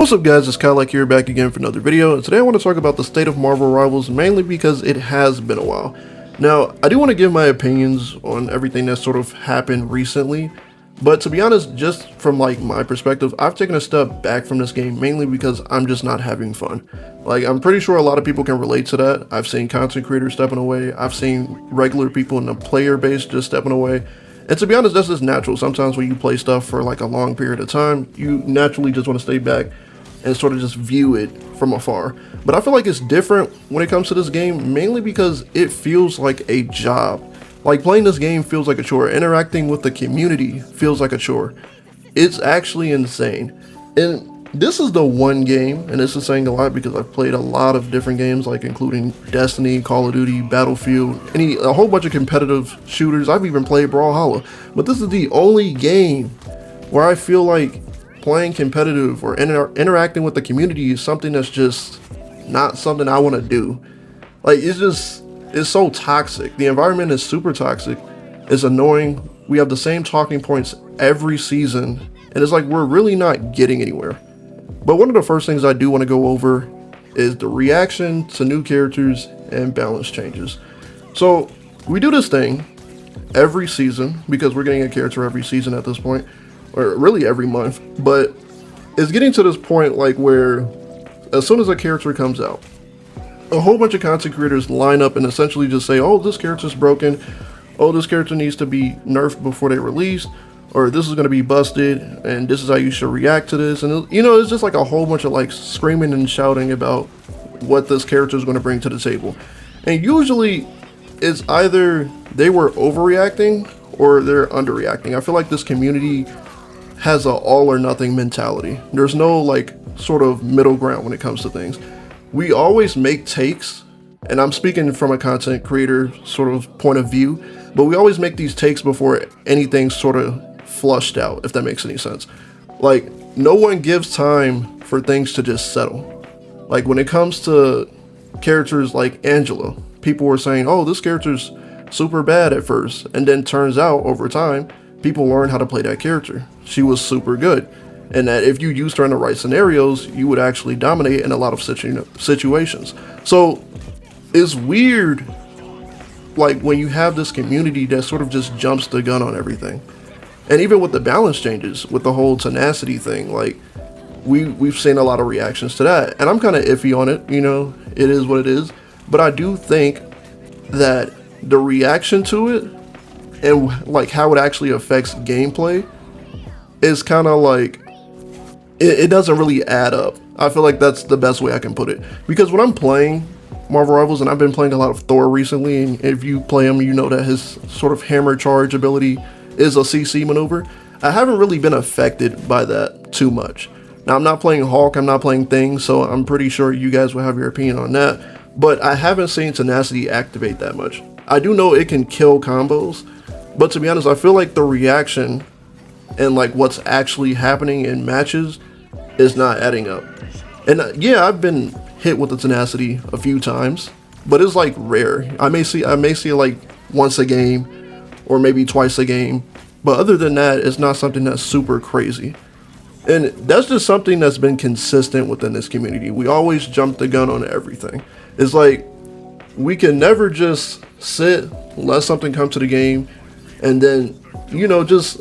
What's up guys, it's Kyle here back again for another video, and today I want to talk about the state of Marvel Rivals mainly because it has been a while. Now, I do want to give my opinions on everything that's sort of happened recently, but to be honest, just from my perspective, I've taken a step back from this game mainly because I'm just not having fun. I'm pretty sure a lot of people can relate to that. I've seen content creators stepping away, I've seen regular people in the player base just stepping away. And to be honest, that's just natural. Sometimes when you play stuff for a long period of time, you naturally just want to stay back and sort of just view it from afar. But I feel like it's different when it comes to this game, mainly because it feels like a job. Playing this game feels like a chore. Interacting with the community feels like a chore. It's actually insane. And this is the one game, and this is saying a lot because I've played a lot of different games, including Destiny, Call of Duty, Battlefield, a whole bunch of competitive shooters. I've even played Brawlhalla. But this is the only game where I feel like playing competitive or interacting with the community is something that's just not something I want to do. It's so toxic. The environment is super toxic. It's annoying. We have the same talking points every season, and it's like we're really not getting anywhere. But one of the first things I do want to go over is the reaction to new characters and balance changes. So we do this thing every season because we're getting a character every season at this point, or really every month, but it's getting to this point where as soon as a character comes out, a whole bunch of content creators line up and essentially just say, oh, this character's broken, oh, this character needs to be nerfed before they release, or this is going to be busted and this is how you should react to this. And it's just a whole bunch of screaming and shouting about what this character is going to bring to the table. And usually it's either they were overreacting or they're underreacting. I feel like this community has a all or nothing mentality. There's no sort of middle ground when it comes to things. We always make takes, and I'm speaking from a content creator sort of point of view, but we always make these takes before anything's sort of flushed out, if that makes any sense. No one gives time for things to just settle. When it comes to characters like Angela, people were saying, oh, this character's super bad at first, and then turns out over time people learn how to play that character. She was super good, and that if you used her in the right scenarios, you would actually dominate in a lot of situations. So it's weird when you have this community that sort of just jumps the gun on everything. And even with the balance changes, with the whole tenacity thing, we've seen a lot of reactions to that, and I'm kind of iffy on it. It is what it is, but I do think that the reaction to it and how it actually affects gameplay is kind of it doesn't really add up. I feel like that's the best way I can put it, because when I'm playing Marvel Rivals, and I've been playing a lot of Thor recently, and if you play him, you know that his sort of hammer charge ability is a CC maneuver. I haven't really been affected by that too much. Now, I'm not playing Hulk, I'm not playing Thing, so I'm pretty sure you guys will have your opinion on that, but I haven't seen tenacity activate that much. I do know it can kill combos, but to be honest, I feel like the reaction and what's actually happening in matches is not adding up. And yeah, I've been hit with the tenacity a few times, but it's rare. I may see it once a game or maybe twice a game, but other than that, it's not something that's super crazy. And that's just something that's been consistent within this community. We always jump the gun on everything. It's we can never just sit, let something come to the game, and then just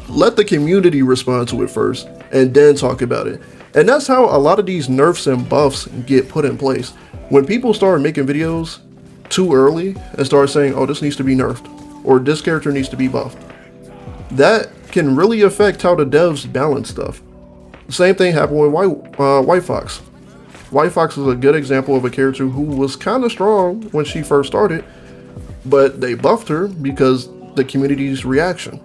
let the community respond to it first and then talk about it. And that's how a lot of these nerfs and buffs get put in place. When people start making videos too early and start saying, oh, this needs to be nerfed, or this character needs to be buffed, that can really affect how the devs balance stuff. The same thing happened with White Fox. White Fox is a good example of a character who was kind of strong when she first started, but they buffed her because the community's reaction.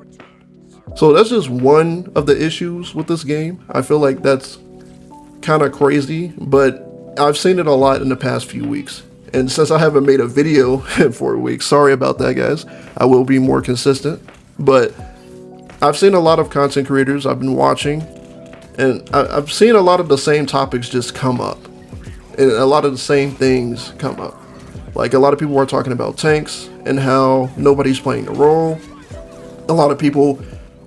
So that's just one of the issues with this game. I feel like that's kind of crazy, but I've seen it a lot in the past few weeks. And since I haven't made a video in 4 weeks, sorry about that, guys. I will be more consistent. But I've seen a lot of content creators I've been watching, and I've seen a lot of the same topics just come up. And a lot of the same things come up. A lot of people are talking about tanks and how nobody's playing the role. A lot of people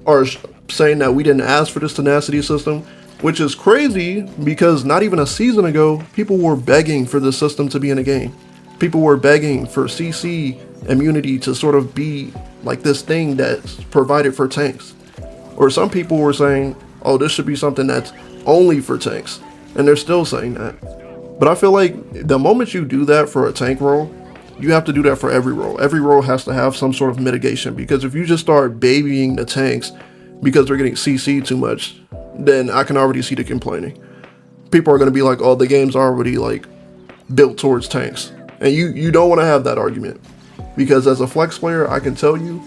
are saying that we didn't ask for this tenacity system. which is crazy because not even a season ago, people were begging for the system to be in a game. People were begging for CC immunity to sort of be like this thing that's provided for tanks. Or some people were saying, oh, this should be something that's only for tanks. And they're still saying that. But I feel like the moment you do that for a tank role, you have to do that for every role. Every role has to have some sort of mitigation, because if you just start babying the tanks because they're getting CC'd too much, then I can already see the complaining. People are going to be like, oh, the game's already like built towards tanks. And you don't want to have that argument, because as a flex player, I can tell you,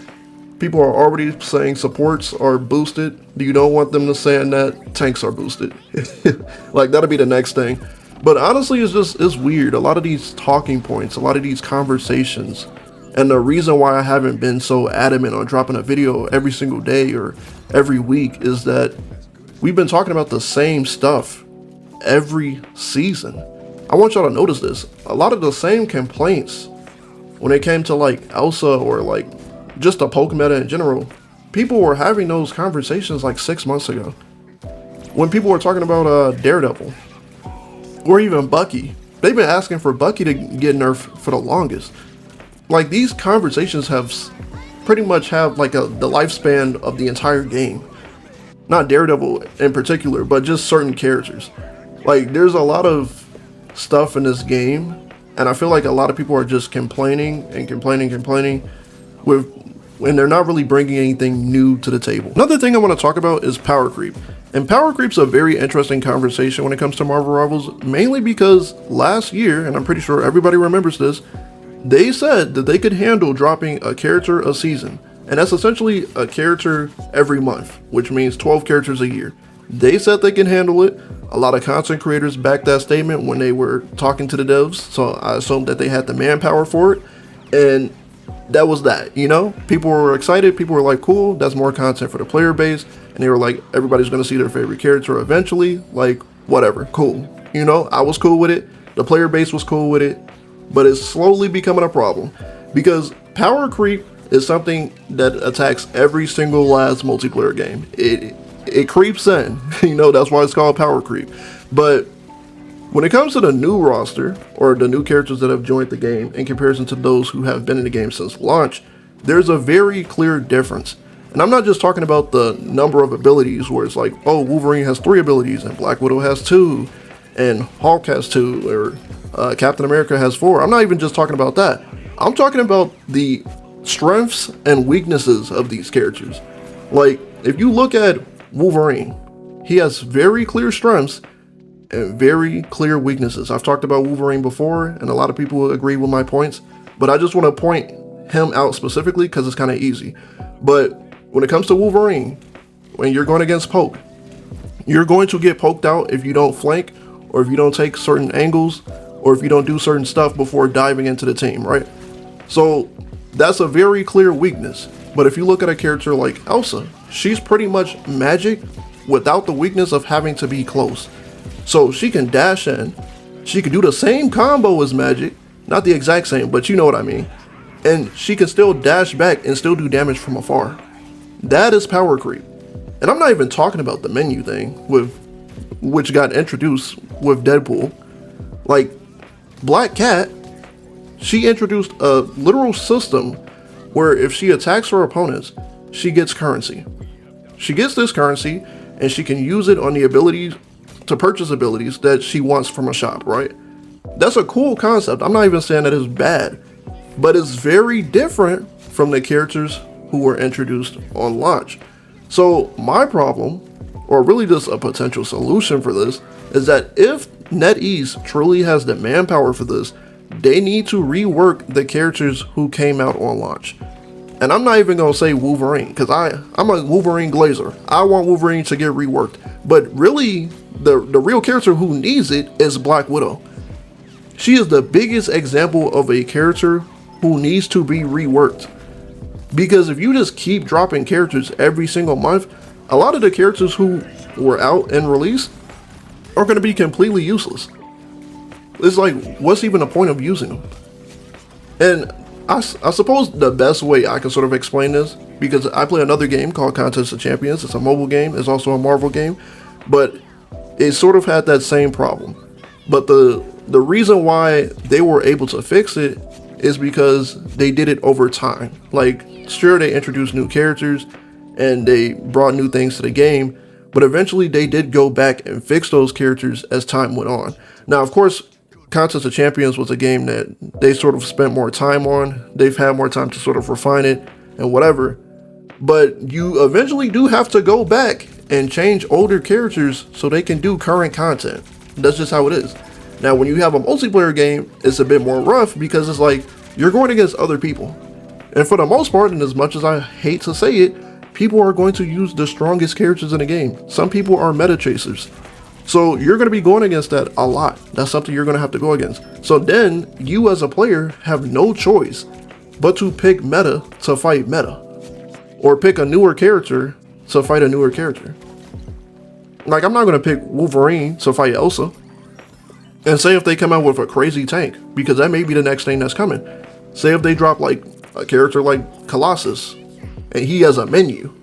people are already saying supports are boosted. You don't want them to say that tanks are boosted. Like, that'll be the next thing. But honestly, it's weird. A lot of these talking points, a lot of these conversations, and the reason why I haven't been so adamant on dropping a video every single day or every week is that we've been talking about the same stuff every season. I want y'all to notice this. A lot of the same complaints when it came to like Elsa or like just the poke meta in general, people were having those conversations like 6 months ago. When people were talking about Daredevil or even Bucky, they've been asking for Bucky to get nerfed for the longest. Like, these conversations have pretty much have like the lifespan of the entire game. Not Daredevil in particular, but just certain characters. Like, there's a lot of stuff in this game, and I feel like a lot of people are just complaining when they're not really bringing anything new to the table. Another thing I want to talk about is power creep. And power creep's a very interesting conversation when it comes to Marvel Rivals, mainly because last year, and I'm pretty sure everybody remembers this, they said that they could handle dropping a character a season. And that's essentially a character every month, which means 12 characters a year. They said they can handle it. A lot of content creators backed that statement when they were talking to the devs, so I assumed that they had the manpower for it. And that was that, you know? People were excited, people were like, cool, that's more content for the player base. And they were like, everybody's gonna see their favorite character eventually, like, whatever, cool. You know, I was cool with it, the player base was cool with it, but it's slowly becoming a problem. Because power creep is something that attacks every single last multiplayer game. It creeps in, you know, that's why it's called power creep. But when it comes to the new roster, or the new characters that have joined the game in comparison to those who have been in the game since launch, there's a very clear difference. And I'm not just talking about the number of abilities where it's like, oh, Wolverine has 3 abilities and Black Widow has 2 and Hulk has 2 or Captain America has 4. I'm not even just talking about that. I'm talking about the strengths and weaknesses of these characters. Like, if you look at Wolverine, he has very clear strengths and very clear weaknesses. I've talked about Wolverine before, and a lot of people agree with my points, but I just want to point him out specifically because it's kind of easy. But when it comes to Wolverine, when you're going against poke, you're going to get poked out if you don't flank, or if you don't take certain angles, or if you don't do certain stuff before diving into the team, right? So that's a very clear weakness. But if you look at a character like Elsa, she's pretty much magic without the weakness of having to be close. So she can dash in, she can do the same combo as magic, not the exact same, but you know what I mean. And she can still dash back and still do damage from afar. That is power creep. And I'm not even talking about the menu thing, which got introduced with Deadpool. Like, Black Cat, she introduced a literal system where if she attacks her opponents, she gets currency. She gets this currency, and she can use it on the abilities to purchase abilities that she wants from a shop, right? That's a cool concept. I'm not even saying that it's bad, but it's very different from the characters who were introduced on launch. So my problem, or really just a potential solution for this, is that if NetEase truly has the manpower for this, they need to rework the characters who came out on launch. And I'm not even gonna say Wolverine, because I'm a Wolverine glazer. I want Wolverine to get reworked. But really, the real character who needs it is Black Widow. She is the biggest example of a character who needs to be reworked. Because if you just keep dropping characters every single month, a lot of the characters who were out and released are going to be completely useless. It's like, what's even the point of using them? And I suppose the best way I can sort of explain this, because I play another game called Contest of Champions. It's a mobile game. It's also a Marvel game. But it sort of had that same problem. But the reason why they were able to fix it is because they did it over time. Like, sure, they introduced new characters and they brought new things to the game, but eventually they did go back and fix those characters as time went on. Now, of course, Contest of Champions was a game that they sort of spent more time on. They've had more time to sort of refine it and whatever. But you eventually do have to go back and change older characters so they can do current content. That's just how it is. Now, when you have a multiplayer game, it's a bit more rough because it's like you're going against other people. And for the most part, and as much as I hate to say it, people are going to use the strongest characters in the game. Some people are meta chasers. So you're going to be going against that a lot. That's something you're going to have to go against. So then you as a player have no choice but to pick meta to fight meta. Or pick a newer character to fight a newer character. Like, I'm not going to pick Wolverine to fight Elsa. And say if they come out with a crazy tank, because that may be the next thing that's coming. Say if they drop like a character like Colossus, and he has a menu,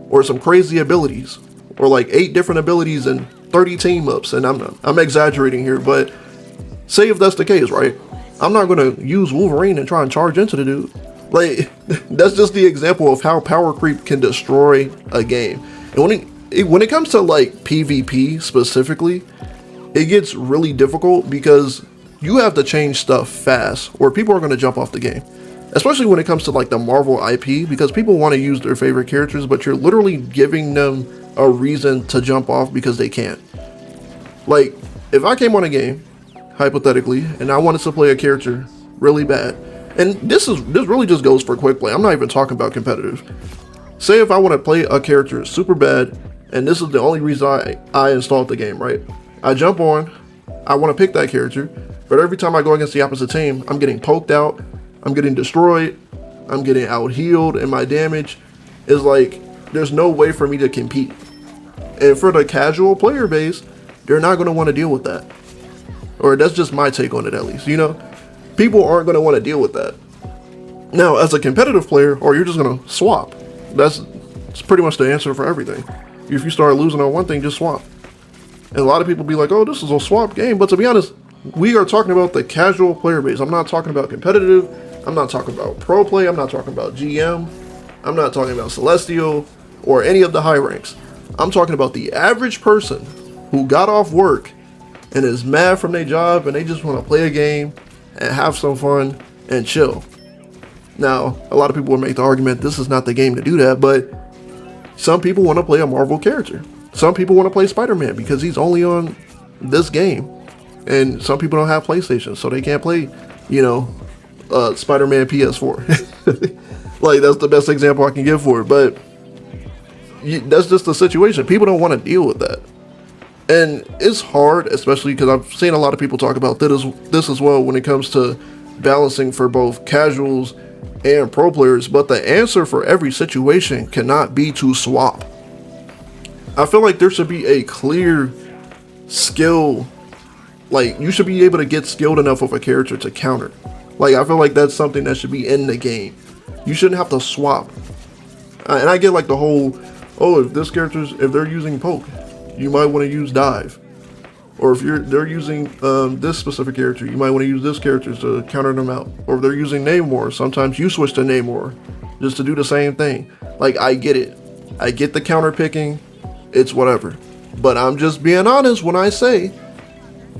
or some crazy abilities, or like 8 different abilities and 30 team ups, and I'm exaggerating here, but say if that's the case, right? I'm not gonna use Wolverine and try and charge into the dude. Like, that's just the example of how power creep can destroy a game. And when it comes to like PvP specifically, it gets really difficult because you have to change stuff fast or people are going to jump off the game. Especially when it comes to like the Marvel IP, because people want to use their favorite characters, but you're literally giving them a reason to jump off because they can't. Like, if I came on a game, hypothetically, and I wanted to play a character really bad, and this really just goes for quick play, I'm not even talking about competitive. Say if I want to play a character super bad, and this is the only reason I installed the game, right? I jump on, I want to pick that character, but every time I go against the opposite team, I'm getting poked out, I'm getting destroyed, I'm getting out healed, and my damage is like, there's no way for me to compete. And for the casual player base, they're not going to want to deal with that. Or that's just my take on it, at least, you know? People aren't going to want to deal with that. Now, as a competitive player, or you're just going to swap. That's pretty much the answer for everything. If you start losing on one thing, just swap. And a lot of people be like, oh, this is a swap game. But to be honest, we are talking about the casual player base. I'm not talking about competitive. I'm not talking about pro play. I'm not talking about GM. I'm not talking about Celestial or any of the high ranks. I'm talking about the average person who got off work and is mad from their job and they just want to play a game and have some fun and chill. Now, a lot of people will make the argument this is not the game to do that, but some people want to play a Marvel character. Some people want to play Spider-Man because he's only on this game. And some people don't have PlayStation, so they can't play, Spider-Man PS4. Like, that's the best example I can give for it. But that's just the situation. People don't want to deal with that. And it's hard, especially because I've seen a lot of people talk about this as well when it comes to balancing for both casuals and pro players. But the answer for every situation cannot be to swap. I feel like there should be a clear skill. Like, you should be able to get skilled enough with a character to counter. Like, I feel like that's something that should be in the game. You shouldn't have to swap. And I get like the whole, oh, if they're using poke, you might want to use dive. Or if they're using this specific character, you might want to use this character to counter them out. Or if they're using Namor, sometimes you switch to Namor just to do the same thing. Like, I get it. I get the counter picking. It's whatever. But I'm just being honest when I say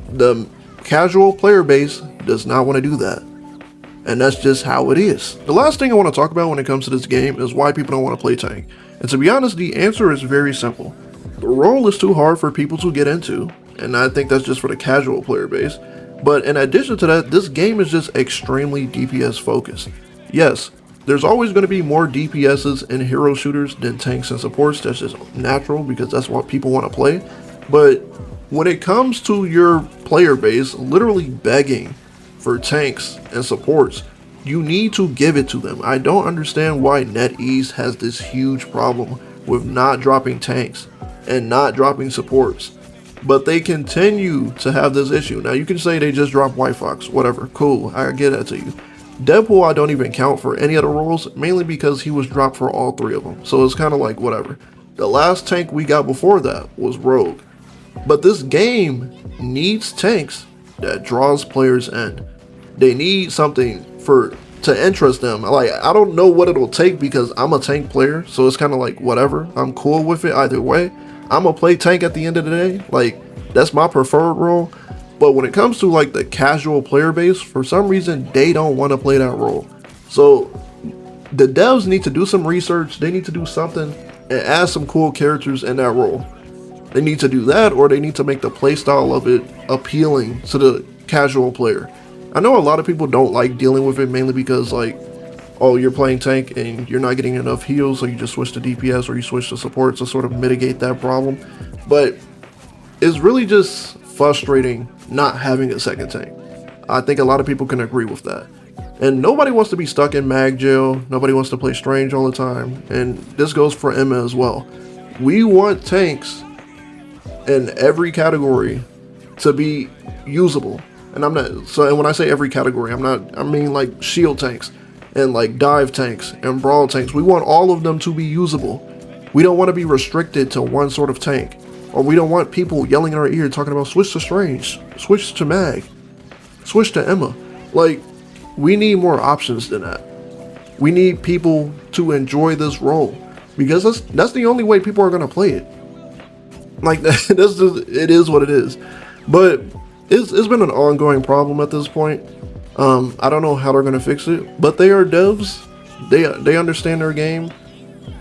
the casual player base does not want to do that. And that's just how it is. The last thing I want to talk about when it comes to this game is why people don't want to play tank. And to be honest, the answer is very simple. The role is too hard for people to get into. And I think that's just for the casual player base. But in addition to that, this game is just extremely DPS focused. Yes, there's always going to be more DPSs in hero shooters than tanks and supports. That's just natural because that's what people want to play. But when it comes to your player base literally begging for tanks and supports, you need to give it to them. I don't understand why NetEase has this huge problem with not dropping tanks and not dropping supports. But they continue to have this issue. Now, you can say they just dropped White Fox, whatever, cool, I get that to you. Deadpool I don't even count for any of the roles, mainly because he was dropped for all 3 of them. So it's kind of like whatever. The last tank we got before that was Rogue. But this game needs tanks that draws players in. They need something to interest them. Like, I don't know what it'll take because I'm a tank player, so it's kind of like whatever. I'm cool with it either way. I'm gonna play tank at the end of the day. Like, that's my preferred role. But when it comes to like the casual player base, for some reason they don't want to play that role. So the devs need to do some research. They need to do something and add some cool characters in that role. They need to do that, or they need to make the playstyle of it appealing to the casual player. I know a lot of people don't like dealing with it, mainly because like, oh, you're playing tank and you're not getting enough heals, so you just switch to DPS or you switch to support to sort of mitigate that problem. But it's really just frustrating not having a second tank. I think a lot of people can agree with that. And nobody wants to be stuck in mag jail. Nobody wants to play strange all the time. And this goes for Emma as well. We want tanks in every category to be usable. And and when I say every category, I mean like shield tanks and like dive tanks and brawl tanks. We want all of them to be usable. We don't want to be restricted to one sort of tank. Or we don't want people yelling in our ear talking about switch to strange, switch to mag, switch to Emma. Like, we need more options than that. We need people to enjoy this role, because that's the only way people are gonna play it. Like, it is what it is. But it's been an ongoing problem at this point. I don't know how they're gonna fix it, but they are devs. They understand their game,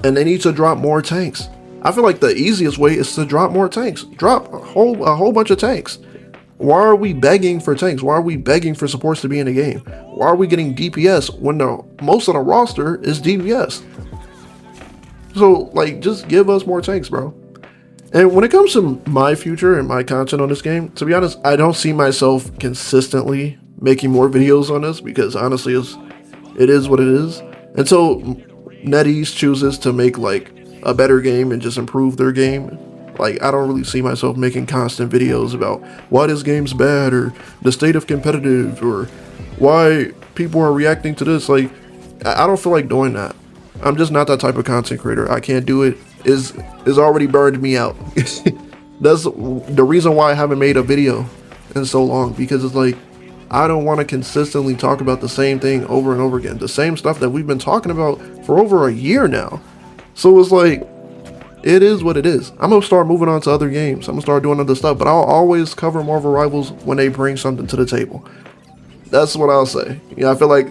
and they need to drop more tanks. I feel like the easiest way is to drop more tanks. Drop a whole bunch of tanks. Why are we begging for tanks? Why are we begging for supports to be in the game? Why are we getting DPS when most of the roster is DPS? So, like, just give us more tanks, bro. And when it comes to my future and my content on this game, to be honest, I don't see myself consistently making more videos on this, because honestly, it is what it is. And so NetEase chooses to make like a better game and just improve their game. Like, I don't really see myself making constant videos about why this game's bad, or the state of competitive, or why people are reacting to this. Like, I don't feel like doing that. I'm just not that type of content creator. I can't do it. Is already burned me out. That's the reason why I haven't made a video in so long, because it's like, I don't want to consistently talk about the same thing over and over again. The same stuff that we've been talking about for over a year now. So it's like, it is what it is. I'm going to start moving on to other games. I'm going to start doing other stuff, but I'll always cover Marvel Rivals when they bring something to the table. That's what I'll say. I feel like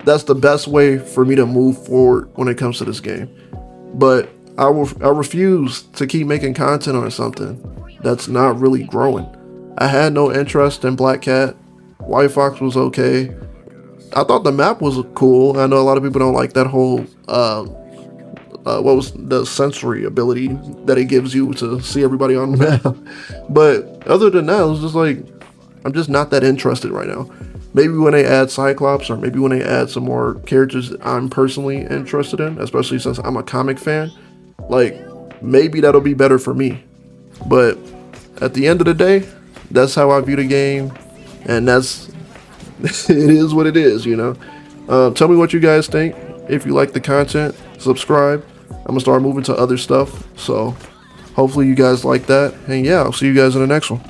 that's the best way for me to move forward when it comes to this game. But I refuse to keep making content on something that's not really growing. I had no interest in Black Cat. White Fox was okay. I thought the map was cool. I know a lot of people don't like that whole what was the sensory ability that it gives you to see everybody on the map. But other than that, it was just like, I'm just not that interested right now. Maybe when they add Cyclops, or maybe when they add some more characters that I'm personally interested in, especially since I'm a comic fan, like, maybe that'll be better for me. But at the end of the day, that's how I view the game, and that's it is what it is, you know. Tell me what you guys think. If you like the content, subscribe. I'm gonna start moving to other stuff, so hopefully you guys like that. And yeah, I'll see you guys in the next one.